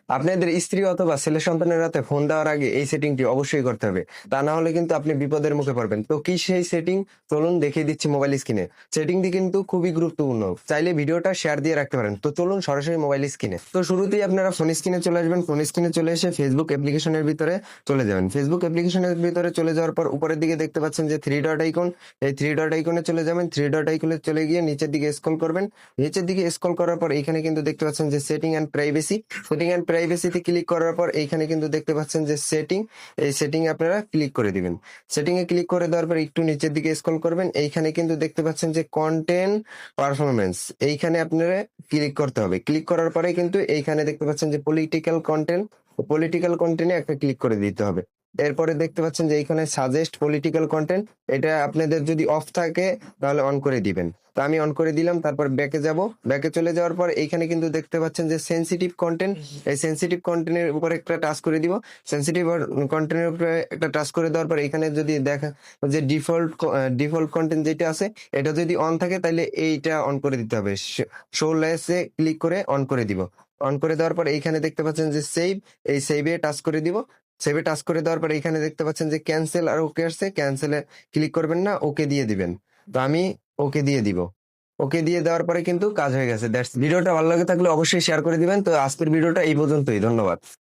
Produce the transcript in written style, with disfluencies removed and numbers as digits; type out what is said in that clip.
আপনাদের স্ত্রী অথবা ছেলে সন্তানের হাতে ফোন দেওয়ার আগে এই সেটিংটি অবশ্যই করতে হবে। তা না হলে কিন্তু আপনি বিপদের মুখে পড়বেন। তো কি সেই সেটিং? চলুন দেখিয়ে দিচ্ছি মোবাইল স্ক্রিনে। সেটিংটি কিন্তু খুবই গুরুত্বপূর্ণ। চাইলে ভিডিওটা শেয়ার দিয়ে রাখতে পারেন। তো চলুন সরাসরি মোবাইল স্ক্রিনে। তো শুরুতেই আপনারা ফোন স্ক্রিনে চলে আসবেন। ফোন স্ক্রিনে চলে এসে ফেসবুক অ্যাপ্লিকেশনের ভিতরে চলে যাবেন। ফেসবুক অ্যাপ্লিকেশনের ভিতরে চলে যাওয়ার পর উপরের দিকে দেখতে পাচ্ছেন যে থ্রি ডট আইকন, এই থ্রি ডট আইকনে চলে যাবেন। থ্রি ডট আইকনে চলে গিয়ে নিচের দিকে স্ক্রল করবেন। নিচের দিকে স্ক্রল করার পর এখানে কিন্তু দেখতে পাচ্ছেন যে setting and privacy. Setting and প্রাইভেসিতে ক্লিক করার পর এইখানে কিন্তু দেখতে পাচ্ছেন যে সেটিং, এই সেটিং এ আপনারা ক্লিক করে দিবেন। সেটিং এ ক্লিক করে দেওয়ার পর একটু নিচের দিকে স্ক্রল করবেন। এইখানে কিন্তু দেখতে পাচ্ছেন যে কন্টেন্ট পারফরমেন্স, এইখানে আপনারা ক্লিক করতে হবে। ক্লিক করার পরে কিন্তু এইখানে দেখতে পাচ্ছেন যে পলিটিক্যাল কন্টেন্ট, পলিটিক্যাল কন্টেন্টে একটা ক্লিক করে দিতে হবে। এরপরে দেখতে পাচ্ছেন যে এইখানে সাজেস্ট পলিটিক্যাল কন্টেন্ট, এটা আপনাদের যদি অফ থাকে তাহলে অন করে দিবেন। তো আমি অন করে দিলাম। তারপর ব্যাকে যাব। ব্যাকে চলে যাওয়ার পর এইখানে কিন্তু দেখতে পাচ্ছেন যে সেনসিটিভ কন্টেন্ট, এই সেনসিটিভ কন্টেন্টের উপরে একটা টাচ করে দিব। সেনসিটিভ কন্টেন্টের উপরে একটা টাচ করে দেওয়ার পর এখানে যদি দেখা যে ডিফল্ট কন্টেন্ট যেটা আছে এটা যদি অন থাকে তাহলে এইটা অন করে দিতে হবে। শো লেসে ক্লিক করে অন করে দিব। অন করে দেওয়ার পর এইখানে দেখতে পাচ্ছেন যে সেভ, এই সেভে টাচ করে দিব। সেভে টাচ করে দেওয়ার পর এইখানে দেখতে পাচ্ছেন যে ক্যান্সেল আর ওকে আসছে, ক্যান্সেলে ক্লিক করবেন না, ওকে দিয়ে দিবেন। তো আমি ওকে দিয়ে দিব। ওকে দিয়ে দেওয়ার পরে কিন্তু কাজ হয়ে গেছে। দ্যাটস, ভিডিওটা ভালো লাগে থাকলে অবশ্যই শেয়ার করে দিবেন। তো আজকের ভিডিওটা এই পর্যন্তই। ধন্যবাদ।